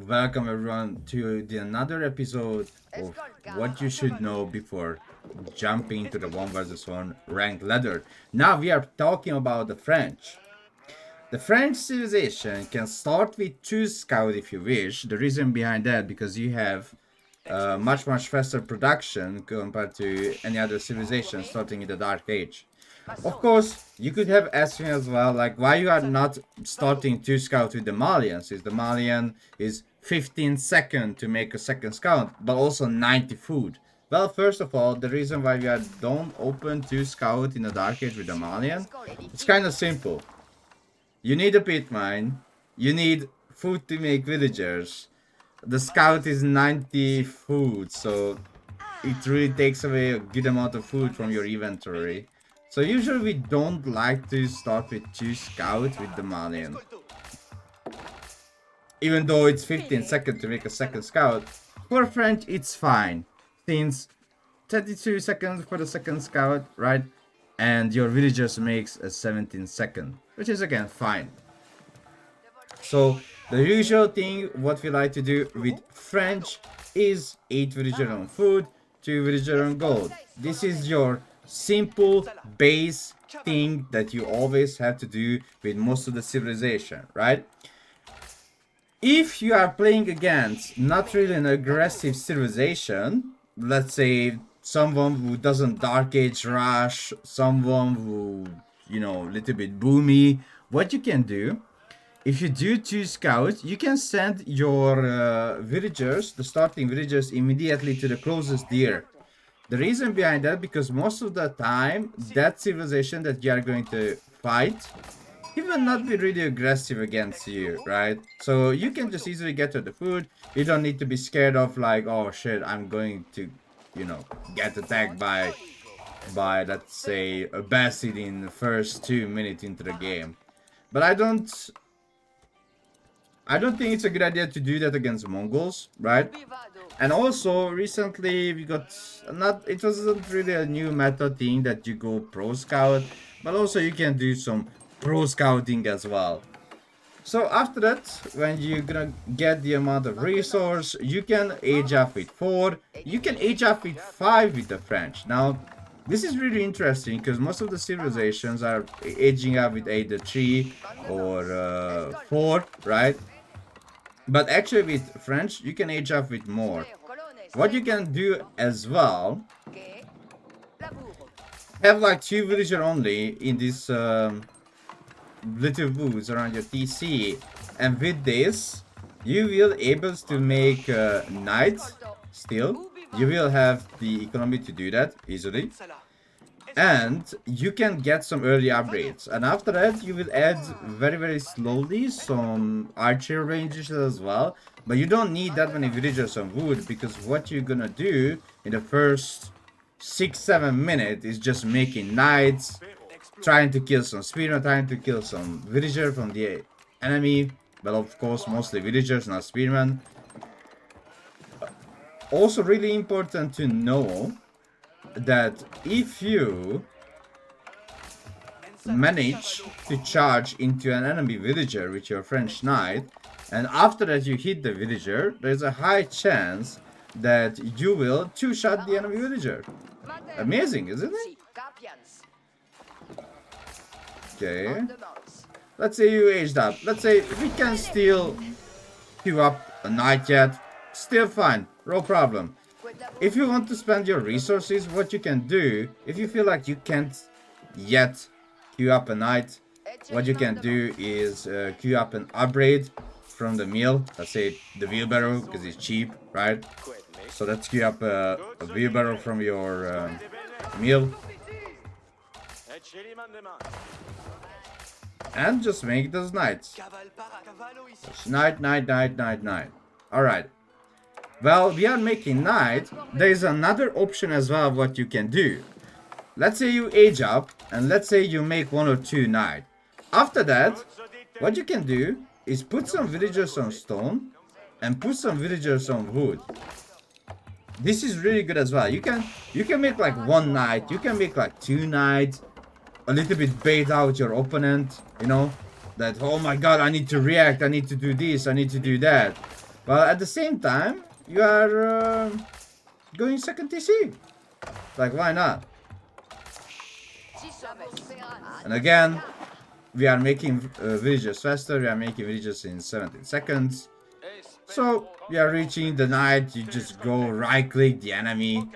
Welcome everyone to another episode of what you should know before jumping to the 1 vs 1 ranked ladder. Now we are talking about the French. The French civilization can start with 2 scout if you wish. The reason behind that because you have much faster production compared to any other civilization starting in the Dark Age. Of course, you could have asked me as well, like, why you are not starting 2 scouts with the Malian, since the Malian is 15 seconds to make a second scout, but also 90 food. Well, first of all, the reason why we are don't open 2 scouts in the Dark Age with the Malian, it's kind of simple. You need a pit mine, you need food to make villagers. The scout is 90 food, so it really takes away a good amount of food from your inventory. So usually we don't like to start with 2 scouts with the Malian. Even though it's 15 seconds to make a second scout, for French it's fine. Since 32 seconds for the second scout, right? And your villagers makes a 17 second, which is again fine. So the usual thing what we like to do with French is 8 villager on food, 2 villager on gold. This is your simple base thing that you always have to do with most of the civilization, right? If you are playing against not really an aggressive civilization, let's say someone who doesn't Dark Age rush, someone who, you know, little bit boomy, what you can do, if you do 2 scouts, you can send your villagers, the starting villagers, immediately to the closest deer. The reason behind that, because most of the time, that civilization that you are going to fight, he will not be really aggressive against you, right? So you can just easily get to the food. You don't need to be scared of like, oh shit, I'm going to, you know, get attacked by let's say, a Basid in the first 2 minutes into the game. But I don't think it's a good idea to do that against Mongols, right? And also, recently we got it wasn't really a new meta thing that you go pro scout, but also you can do some pro scouting as well. So after that, when you're gonna get the amount of resource, you can age up with 4, you can age up with 5 with the French. Now, this is really interesting because most of the civilizations are aging up with either 3 or 4, right? But actually with French, you can age up with more. What you can do as well, have like 2 villager only in this little woods around your TC. And with this, you will able to make knights still. You will have the economy to do that easily. And you can get some early upgrades, and after that you will add very slowly some archer ranges as well, but you don't need that many villagers on wood, because what you're gonna do in the first 6-7 minutes is just making knights, trying to kill some spearmen, trying to kill some villager from the enemy, but of course mostly villagers, not spearmen. Also really important to know that if you manage to charge into an enemy villager with your French knight, and after that you hit the villager, there's a high chance that you will 2-shot the enemy villager. Amazing, isn't it? Okay. Let's say you aged up. Let's say we can still queue up a knight yet. Still fine, no problem. If you want to spend your resources, what you can do, if you feel like you can't yet queue up a knight, what you can do is queue up an upgrade from the mill. Let's say the wheelbarrow, because it's cheap, right? So let's queue up a wheelbarrow from your mill. And just make those knights. Knight. Alright. Well, we are making knight. There is another option as well what you can do. Let's say you age up, and let's say you make 1 or 2 knight. After that, what you can do is put some villagers on stone and put some villagers on wood. This is really good as well. You can make like 1 knight, you can make like 2 knights, a little bit bait out your opponent, you know, that, oh my god, I need to react, I need to do this, I need to do that. While at the same time, you are going second TC. Like, why not? And again, we are making villagers faster. We are making villagers in 17 seconds. So, we are reaching the night. You just go right-click the enemy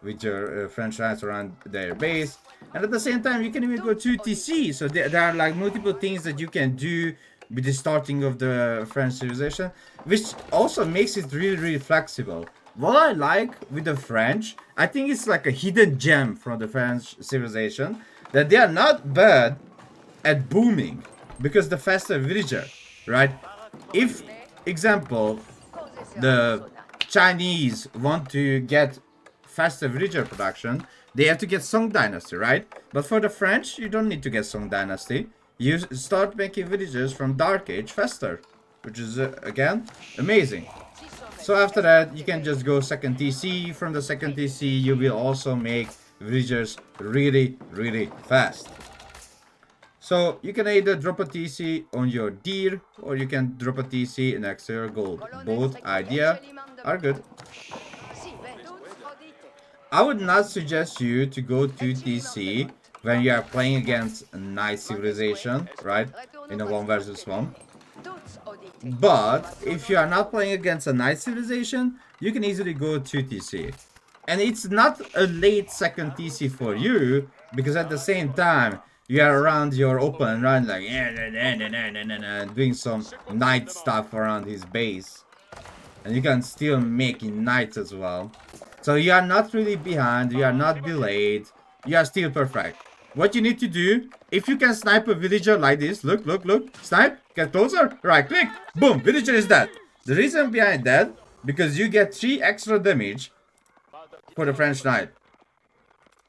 with your French knights around their base. And at the same time, you can even go to TC. So, there are like multiple things that you can do with the starting of the French civilization, which also makes it really, really flexible. What I like with the French, I think it's like a hidden gem from the French civilization, that they are not bad at booming, because the faster villager, right? If, example, the Chinese want to get faster villager production, they have to get Song Dynasty, right? But for the French, you don't need to get Song Dynasty. You start making villagers from Dark Age faster, which is, again, amazing. So after that, you can just go second TC. From the second TC, you will also make villagers really, really fast. So you can either drop a TC on your deer, or you can drop a TC next to your gold. Both idea are good. I would not suggest you to go to TC when you are playing against a nice civilization, right? In a 1 versus 1. But if you are not playing against a nice civilization, you can easily go to TC. And it's not a late second TC for you, because at the same time, you are around your opponent, right? Like, doing some knight stuff around his base. And you can still make knights as well. So you are not really behind, you are not delayed, you are still perfect. What you need to do, if you can snipe a villager like this, look, snipe, get closer, right click, boom, villager is dead. The reason behind that, because you get 3 extra damage for the French knight.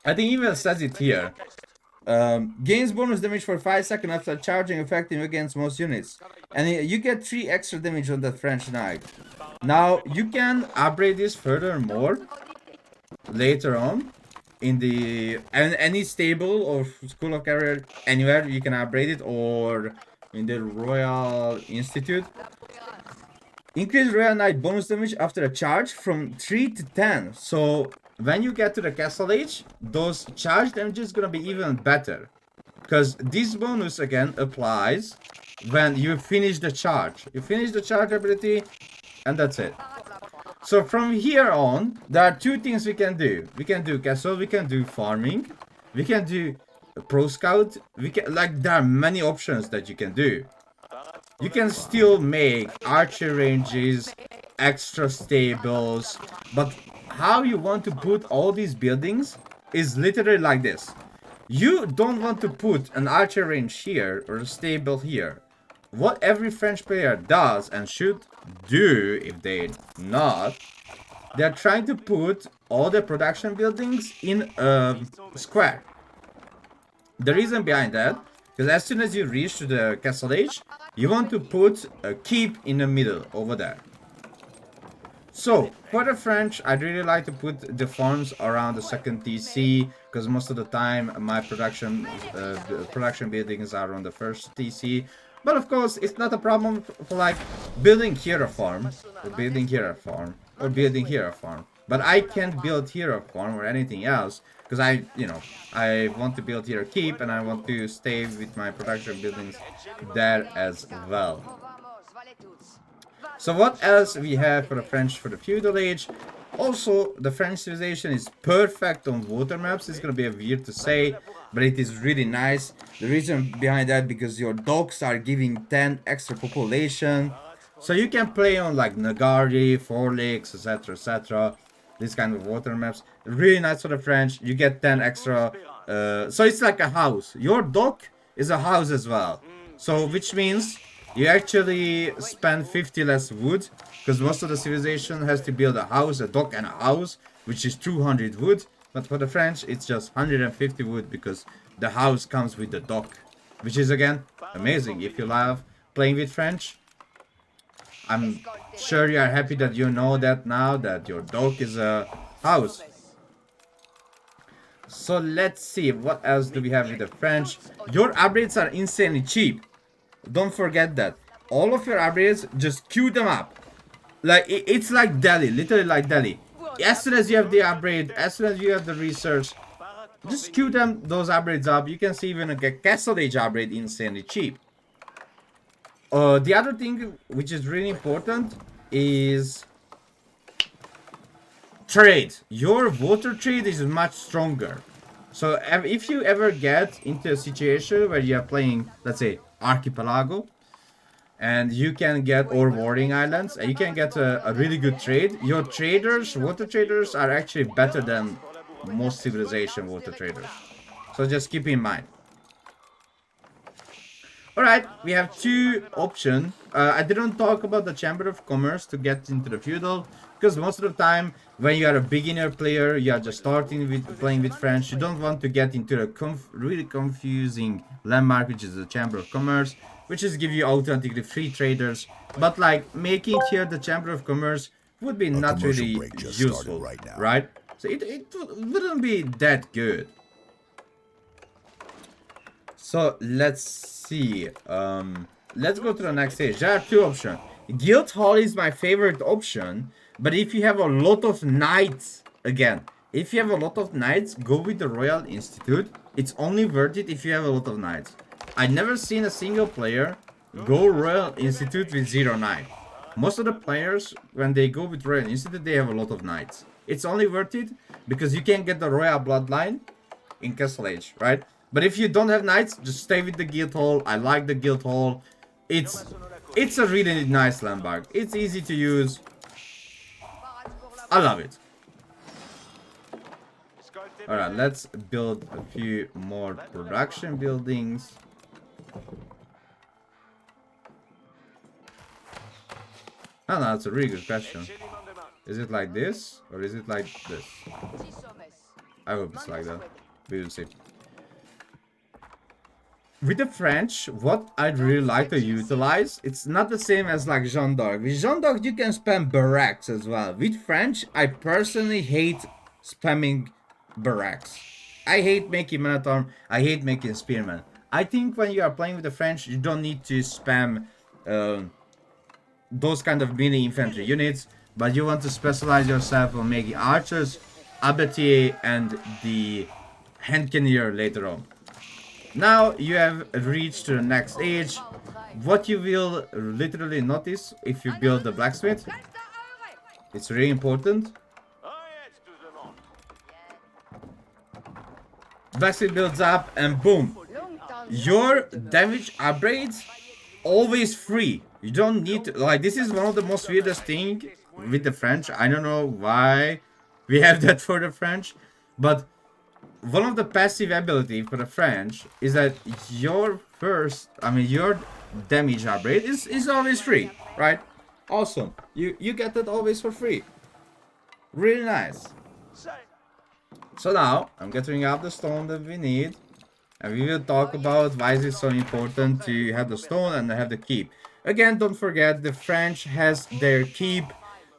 I think even says it here. Gains bonus damage for 5 seconds after charging, effective against most units. And you get 3 extra damage on the French knight. Now, you can upgrade this furthermore later on in the any stable or school of career, anywhere you can upgrade it, or in the Royal Institute. Increase Royal Knight bonus damage after a charge from 3 to 10. So when you get to the Castle Age, those charge damage is gonna be even better, because this bonus again applies when you finish the charge. You finish the charge ability, and that's it. So from here on, there are 2 things we can do. We can do castle, we can do farming, we can do pro scout, we can, like, there are many options that you can do. You can still make archer ranges, extra stables, but how you want to put all these buildings is literally like this. You don't want to put an archer range here or a stable here. What every French player does and should do, if they're not, they're trying to put all the production buildings in a square. The reason behind that, because as soon as you reach to the Castle Age, you want to put a keep in the middle over there. So, for the French, I'd really like to put the farms around the second TC, because most of the time my production buildings are on the first TC. But of course, it's not a problem for like building here a farm, or building here a farm, or building here a farm. But I can't build here a farm or anything else, because I want to build here a keep, and I want to stay with my production buildings there as well. So what else we have for the French for the Feudal Age? Also, the French civilization is perfect on water maps. It's gonna be weird to say, but it is really nice. The reason behind that, because your docks are giving 10 extra population. So you can play on like Nagari, Four Lakes, etc. This kind of water maps. Really nice for the French. You get 10 extra. So it's like a house. Your dock is a house as well. So which means you actually spend 50 less wood, because most of the civilization has to build a house, a dock and a house, which is 200 wood. But for the French, it's just 150 wood, because the house comes with the dock, which is again amazing. If you love playing with French, I'm sure you are happy that you know that now, that your dock is a house. So let's see, what else do we have with the French? Your upgrades are insanely cheap. Don't forget that. All of your upgrades, just queue them up. Like, it's like Delhi, literally like Delhi. As soon as you have the upgrade, as soon as you have the research, just queue them, those upgrades up. You can see even a Castle Age upgrade insanely cheap. The other thing which is really important is trade. Your water trade is much stronger. So if you ever get into a situation where you are playing, let's say, Archipelago, and you can get or Warring Islands, and you can get a really good trade, your traders, water traders, are actually better than most civilization water traders. So just keep in mind. Alright, we have two options. I didn't talk about the Chamber of Commerce to get into the feudal, because most of the time when you are a beginner player, you are just starting with playing with French, you don't want to get into a really confusing landmark, which is the Chamber of Commerce, which is give you automatically free traders, but like making here the Chamber of Commerce would be not really useful, right? So it wouldn't be that good. So let's see. Let's go to the next stage. There are two options. Guild Hall is my favorite option, but if you have a lot of knights, again, if you have a lot of knights, go with the Royal Institute. It's only worth it if you have a lot of knights. I've never seen a single player go Royal Institute with 0 knight. Most of the players, when they go with Royal Institute, they have a lot of knights. It's only worth it because you can get the Royal Bloodline in Castle Age, right? But if you don't have knights, just stay with the Guild Hall. I like the Guild Hall. It's a really nice landmark. It's easy to use. I love it. Alright, let's build a few more production buildings. Oh no, that's a really good question. Is it like this? Or is it like this? I hope it's like that. We will see. With the French, what I'd really like to utilize, it's not the same as like Jeanne d'Arc. With Jeanne d'Arc, you can spam barracks as well. With French, I personally hate spamming barracks. I hate making men-at-arms. I hate making spearmen. I think when you are playing with the French, you don't need to spam those kind of mini infantry units, but you want to specialize yourself on making archers, abattier, and the hand cannoneer later on. Now you have reached to the next stage. What you will literally notice if you build the blacksmith, it's really important. Blacksmith builds up and boom, your damage upgrades always free. You don't need to, like, this is one of the most weirdest thing with the French. I don't know why we have that for the French, but one of the passive ability for the French is that your your damage upgrade is always free, right? Awesome. You get that always for free. Really nice. So now I'm gathering up the stone that we need, and we will talk about why is it so important to have the stone and have the keep. Again, don't forget the French has their keep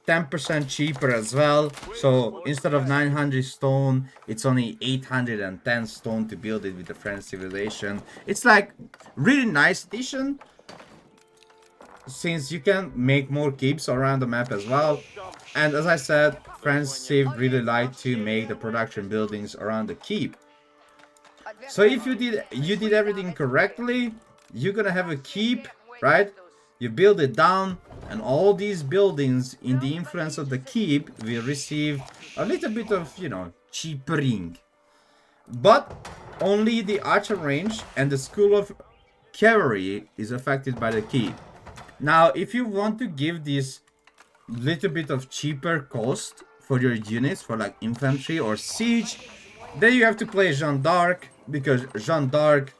10% cheaper as well, so instead of 900 stone, it's only 810 stone to build it with the French civilization. It's like really nice addition, since you can make more keeps around the map as well. And as I said, French civ really like to make the production buildings around the keep. So if you did everything correctly, you're gonna have a keep, right? You build it down, and all these buildings in the influence of the keep will receive a little bit of, you know, cheapering. But only the archer range and the school of cavalry is affected by the keep. Now, if you want to give this little bit of cheaper cost for your units, for like infantry or siege, then you have to play Jeanne d'Arc, because Jeanne d'Arc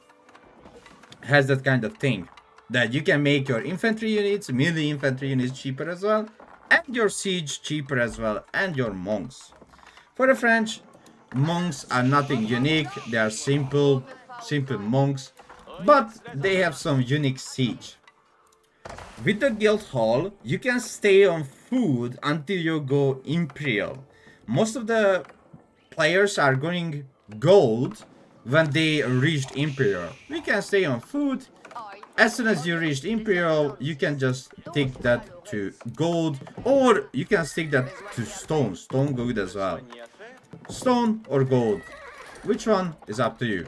has that kind of thing. That you can make your infantry units, melee infantry units cheaper as well, and your siege cheaper as well, and your monks. For the French, monks are nothing unique, they are simple monks, but they have some unique siege. With the Guild Hall, you can stay on food until you go Imperial. Most of the players are going gold when they reached Imperial. We can stay on food as soon as you reach Imperial, you can just take that to gold, or you can stick that to stone. Stone good as well. Stone or gold, which one is up to you.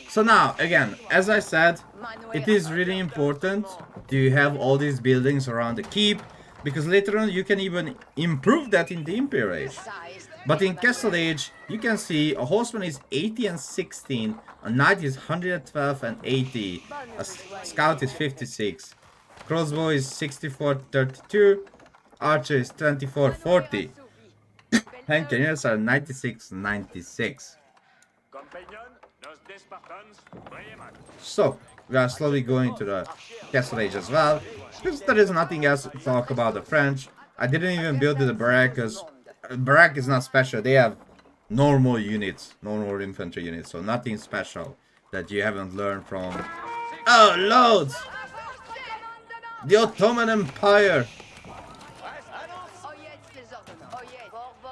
So now, again, as I said, it is really important to have all these buildings around the keep, because later on you can even improve that in the Imperial Age. But in Castle Age, you can see a horseman is 80 and 16, a knight is 112 and 80, a scout is 56, crossbow is 64 32, archer is 24 40, and cannoneers are 96 96. So, we are slowly going to the Castle Age as well, because there is nothing else to talk about the French. I didn't even build the barrack, because barrack is not special. They have normal units, normal infantry units, so nothing special that you haven't learned from. Oh, loads! The Ottoman Empire!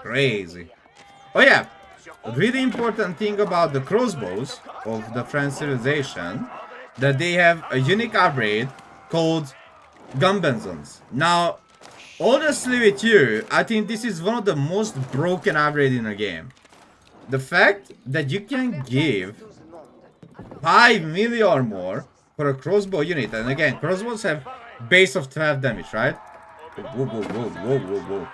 Crazy. Oh yeah, a really important thing about the crossbows of the French civilization, that they have a unique upgrade called Gumbenzons. Now, honestly with you, I think this is one of the most broken upgrades in the game. The fact that you can give 5 million or more for a crossbow unit, and again, crossbows have base of 12 damage, right? Whoa, whoa, whoa, whoa, whoa, whoa.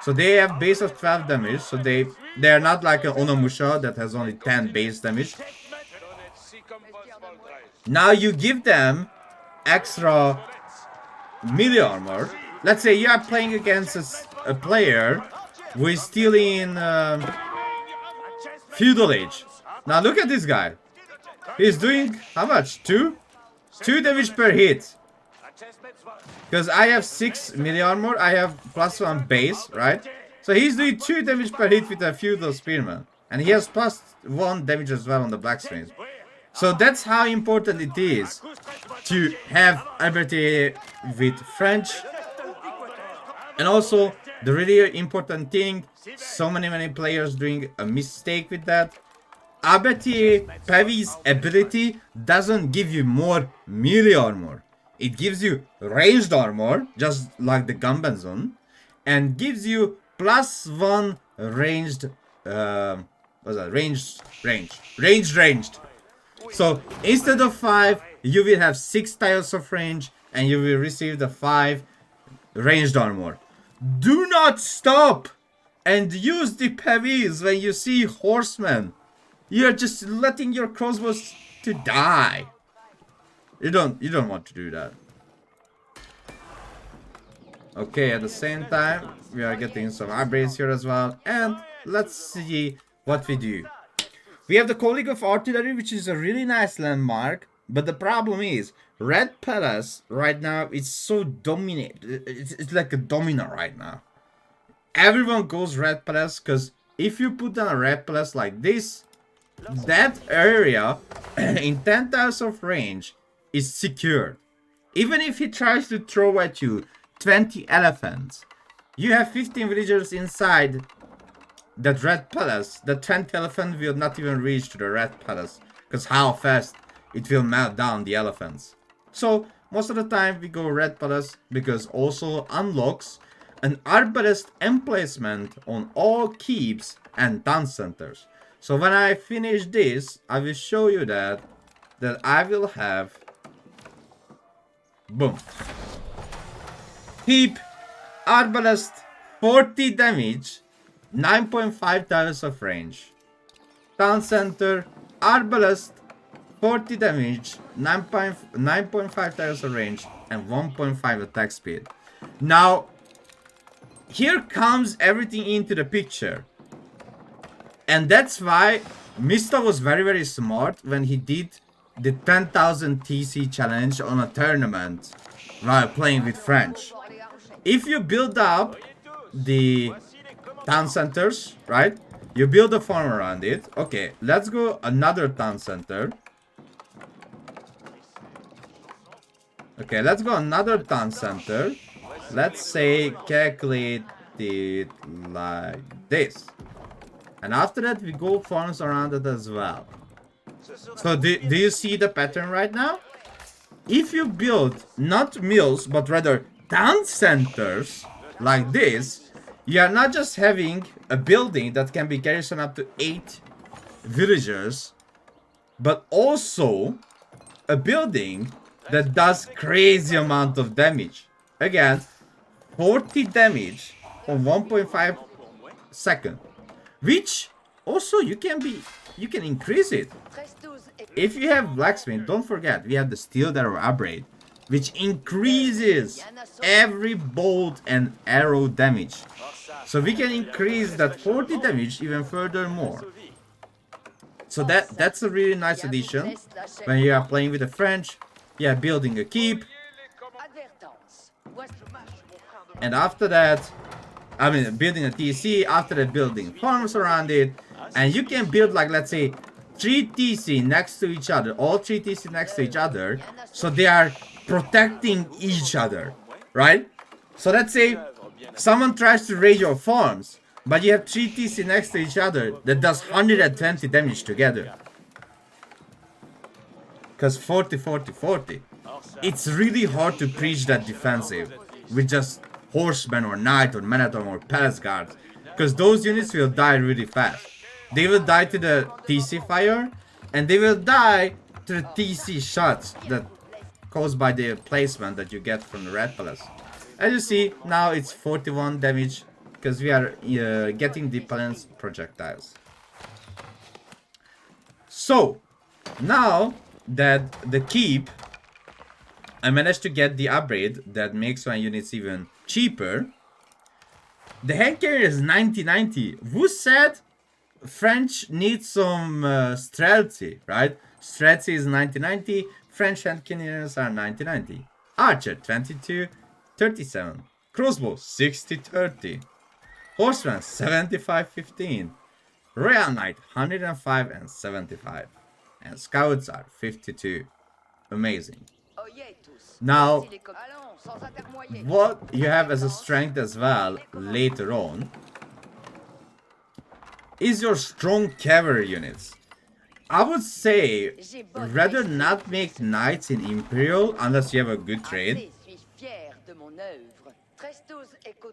So they have base of 12 damage, so they are not like an Onomusha that has only 10 base damage. Now you give them extra melee armor. Let's say you are playing against a player who is still in Feudal Age. Now look at this guy. He's doing how much? 2 damage per hit. Because I have 6 melee armor, I have +1 base, right? So he's doing 2 damage per hit with a Feudal Spearman. And he has +1 damage as well on the blacksmith. So that's how important it is to have ability with French. And also, the really important thing, so many players doing a mistake with that. Abeti Pavi's ability doesn't give you more melee armor. It gives you ranged armor, just like the Gumbenzon, and gives you +1 ranged, what's that? Ranged. So instead of 5, you will have 6 tiles of range, and you will receive the 5 ranged armor. Do not stop and use the pavis when you see horsemen. You're just letting your crossbows to die. You don't want to do that. Okay, at the same time, we are getting some upgrades here as well. And let's see what we do. We have the Colleague of Artillery, which is a really nice landmark. But the problem is, Red Palace right now is so dominant. It's like a domino right now. Everyone goes Red Palace, because if you put down a Red Palace like this, that area in 10,000 of range is secured. Even if he tries to throw at you 20 elephants, you have 15 villagers inside that Red Palace. The 20 elephant will not even reach to the Red Palace, because how fast it will melt down the elephants. So most of the time we go Red Palace, because also unlocks an arbalist emplacement on all keeps and town centers. So when I finish this, I will show you that I will have, boom, keep, arbalist, 40 damage, 9.5 tiles of range. Town center, arbalist, 40 damage, 9.5 tiles of range, and 1.5 attack speed. Now, here comes everything into the picture. And that's why Mista was very smart when he did the 10,000 TC challenge on a tournament while playing with French. If you build up the town centers, right? You build a farm around it. Okay, let's go another town center. Okay, let's go another town center. Let's say calculate it like this. And after that, we go farms around it as well. So do you see the pattern right now? If you build not mills, but rather town centers like this, you are not just having a building that can be garrisoned up to 8 villagers, but also a building that does crazy amount of damage. Again, 40 damage on 1.5 second, which also you can increase it. If you have blacksmith, don't forget we have the steel arrow upgrade, which increases every bolt and arrow damage. So we can increase that 40 damage even further more. So that's a really nice addition when you are playing with the French. Yeah, building a keep. And after that, I mean, building a TC, after that building farms around it. And you can build, like, let's say, 3 TC next to each other, all 3 TC next to each other, so they are protecting each other, right? So let's say someone tries to raid your farms, but you have 3 TC next to each other that does 120 damage together. Because 40, 40, 40. It's really hard to preach that defensive with just horsemen or knight or men-at-arms or palace guards, because those units will die really fast. They will die to the TC fire, and they will die to the TC shots that caused by the placement that you get from the Red Palace. As you see, now it's 41 damage because we are getting the Palace projectiles. So, now that the keep, I managed to get the upgrade that makes my units even cheaper. The hand carrier is 90-90. Who said French needs some strategy, right? Strategy is 90-90. French hand cannons are 90-90. Archer 22-37. Crossbow 60-30. Horseman 75-15. Royal Knight 105 and 75. And Scouts are 52. Amazing. Now, what you have as a strength as well later on is your strong cavalry units. I would say rather not make knights in Imperial unless you have a good trade.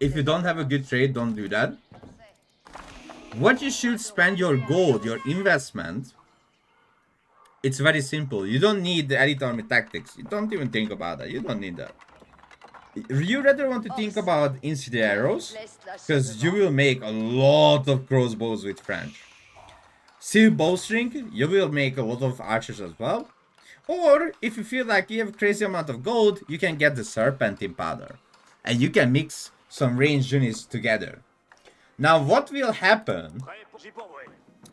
If you don't have a good trade, don't do that. What you should spend your gold, your investment, it's very simple. You don't need the elite army tactics. You don't even think about that. You don't need that. You rather want to think about incendiary arrows, because you will make a lot of crossbows with French. Civ bowstring, you will make a lot of archers as well. Or if you feel like you have a crazy amount of gold, you can get the serpentine powder, and you can mix some ranged units together. Now what will happen?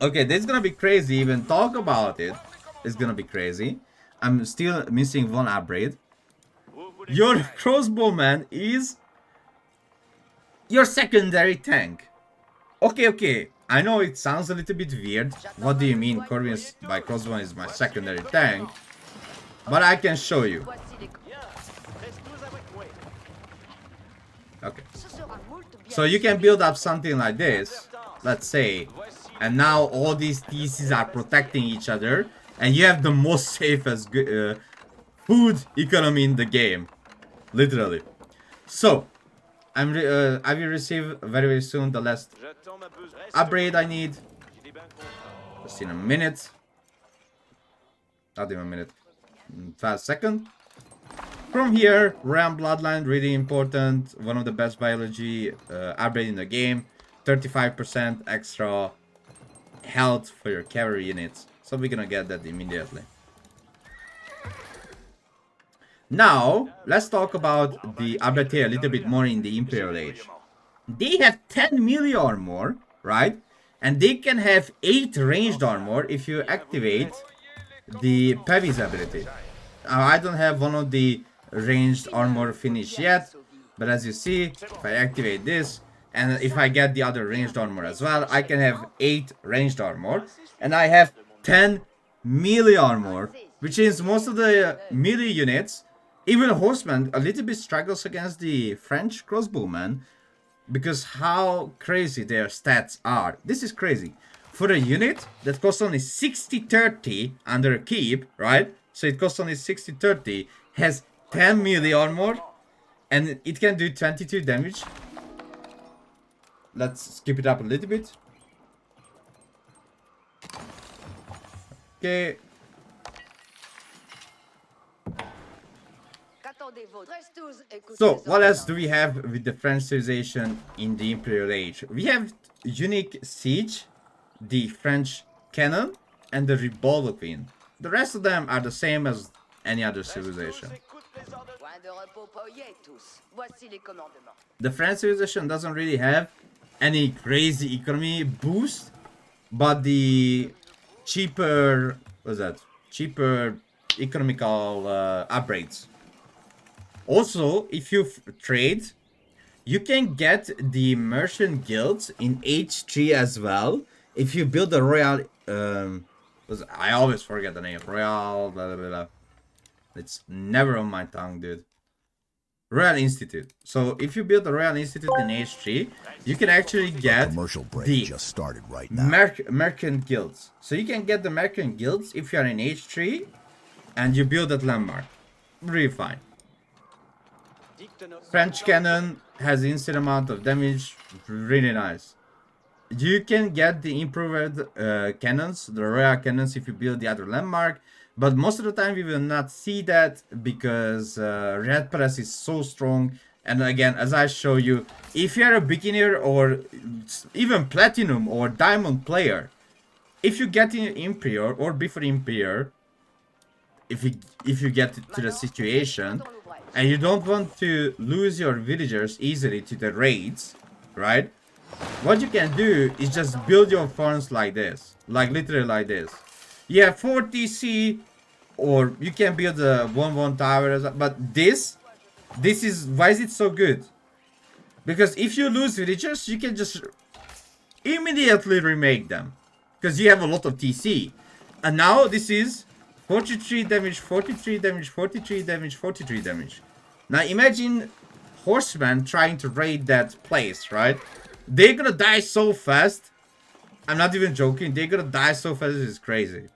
Okay, this is gonna be crazy. Even talk about it. It's gonna be crazy. I'm still missing one upgrade. Your crossbowman is your secondary tank. Okay. I know it sounds a little bit weird. What do you mean, Corbin, by crossbowman is my secondary tank? But I can show you. Okay. So you can build up something like this, let's say, and now all these TCs are protecting each other, and you have the most safest food economy in the game, literally. So, I will receive very soon the last upgrade I need. Just in a minute. Not even a minute. 5 seconds. From here, Ram Bloodline, really important. One of the best biology upgrade in the game. 35% extra health for your cavalry units. So we're gonna get that immediately. Now, let's talk about the upgrade here a little bit more in the Imperial Age. They have 10 melee armor, right? And they can have 8 ranged armor if you activate the Pevy's ability. I don't have one of the ranged armor finished yet, but as you see, if I activate this, and if I get the other ranged armor as well, I can have 8 ranged armor, and I have 10 melee armor, which is most of the melee units. Even horseman a little bit struggles against the French crossbowman, because how crazy their stats are. This is crazy. for a unit that costs only 60-30 under a keep, right? So it costs only 60-30, has 10 melee armor, and it can do 22 damage. Let's skip it up a little bit. Okay. So, what else do we have with the French civilization in the Imperial Age? We have unique siege, the French cannon, and the Revolver Queen. The rest of them are the same as any other civilization. The French civilization doesn't really have any crazy economy boost, but the cheaper, cheaper economical upgrades. Also, if you trade, you can get the merchant guilds in Age 3 as well. If you build a royal, I always forget the name, royal, blah, blah, blah. It's never on my tongue, dude. Royal Institute. So if you build a Royal Institute in Age 3, you can actually get the just started right now. merchant guilds. So you can get the merchant guilds if you are in Age 3 and you build that landmark. Really fine. French cannon has instant amount of damage. Really nice. You can get the improved cannons, the royal cannons, if you build the other landmark. But most of the time we will not see that because Red Press is so strong. And again, as I show you, if you are a beginner or even platinum or diamond player, if you get in Imperial or before Imperial, if you get to the situation and you don't want to lose your villagers easily to the raids, right? What you can do is just build your farms like this, like literally like this. You have 4 TC, or you can build a 1-1 tower, but this is, why is it so good? Because if you lose villagers, you can just immediately remake them, because you have a lot of TC. And now this is 43 damage, 43 damage, 43 damage, 43 damage. Now imagine horsemen trying to raid that place, right? They're gonna die so fast. I'm not even joking. They're gonna die so fast. This is crazy.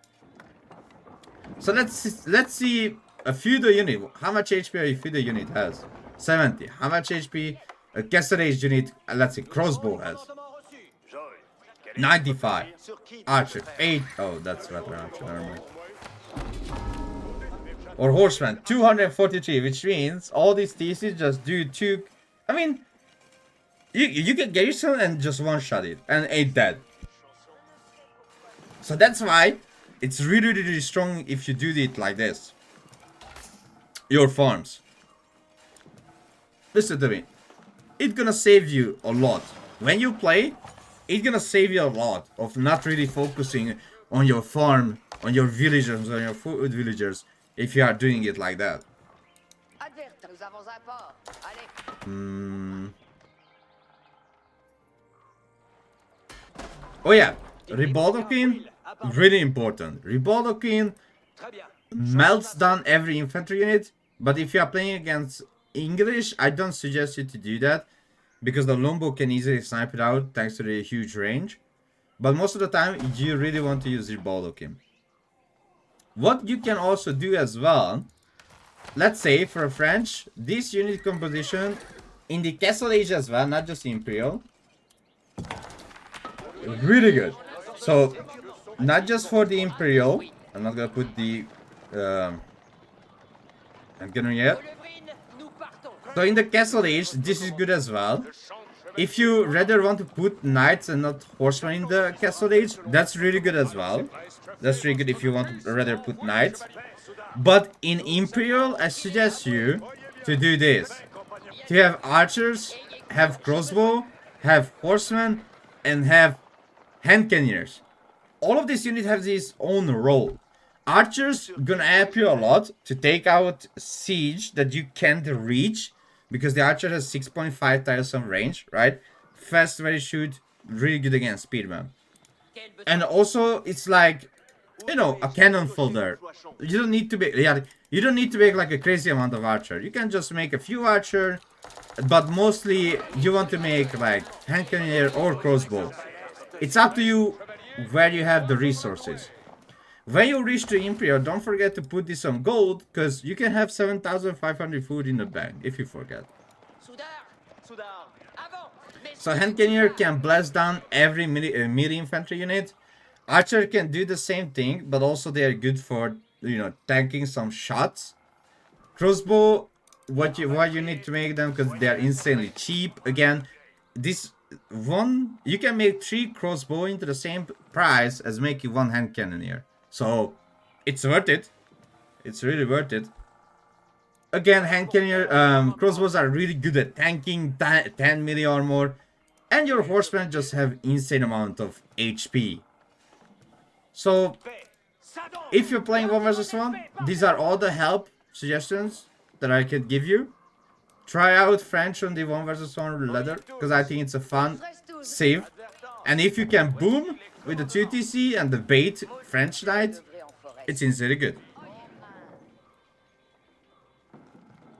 So let's see a feudal unit. How much HP a feudal unit has? 70. How much HP a Castle Age unit, let's say crossbow, has? 95. Archer 8. Oh, that's veteran archer. Never mind. Or horseman 243, which means all these TCs just do 2. I mean, you can get yourself and just one-shot it and 8 dead. So that's why it's really, really strong if you do it like this. Your farms. Listen to me. It's gonna save you a lot. When you play, it's gonna save you a lot of not really focusing on your farm, on your villagers, on your food villagers, if you are doing it like that. Oh yeah, Rebaldokin, really important. Rebaldokin melts down every infantry unit, but if you are playing against English, I don't suggest you to do that, because the longbow can easily snipe it out thanks to the huge range. But most of the time, you really want to use Rebaldokin. What you can also do as well, let's say for a French, this unit composition in the Castle Age as well, not just Imperial, really good. So not just for the Imperial, I'm not gonna put the Angular yet. So in the Castle Age, this is good as well. If you rather want to put knights and not horsemen in the Castle Age, that's really good as well. That's really good if you want to rather put knights. But in Imperial, I suggest you to do this. To have archers, have crossbow, have horsemen, and have hand cannoneers. All of these units have this own role. Archers gonna help you a lot to take out siege that you can't reach, because the archer has 6.5 tiles of range, right? Fast, ready shoot, really good against speedman. And also, it's like, you know, a cannon folder. You don't need to be, you don't need to make like a crazy amount of archer. You can just make a few archer, but mostly you want to make like hand cannoneer or crossbow. It's up to you where you have the resources. When you reach the Imperial, don't forget to put this on gold, because you can have 7,500 food in the bank if you forget. So hand cannoneer can blast down every melee infantry unit. Archer can do the same thing, but also they are good for, you know, tanking some shots. Crossbow, why you need to make them, because they are insanely cheap. Again, this one, you can make 3 crossbow into the same price as making 1 hand cannoneer. So it's worth it. It's really worth it. Again, hand cannoneer, crossbows are really good at tanking 10 melee or more. And your horsemen just have insane amount of HP. So, if you're playing 1 versus 1, these are all the help suggestions that I could give you. Try out French on the 1 versus 1 ladder, because I think it's a fun save. And if you can boom with the 2TC and the bait French knight, it's insanely good.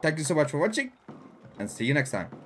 Thank you so much for watching, and see you next time.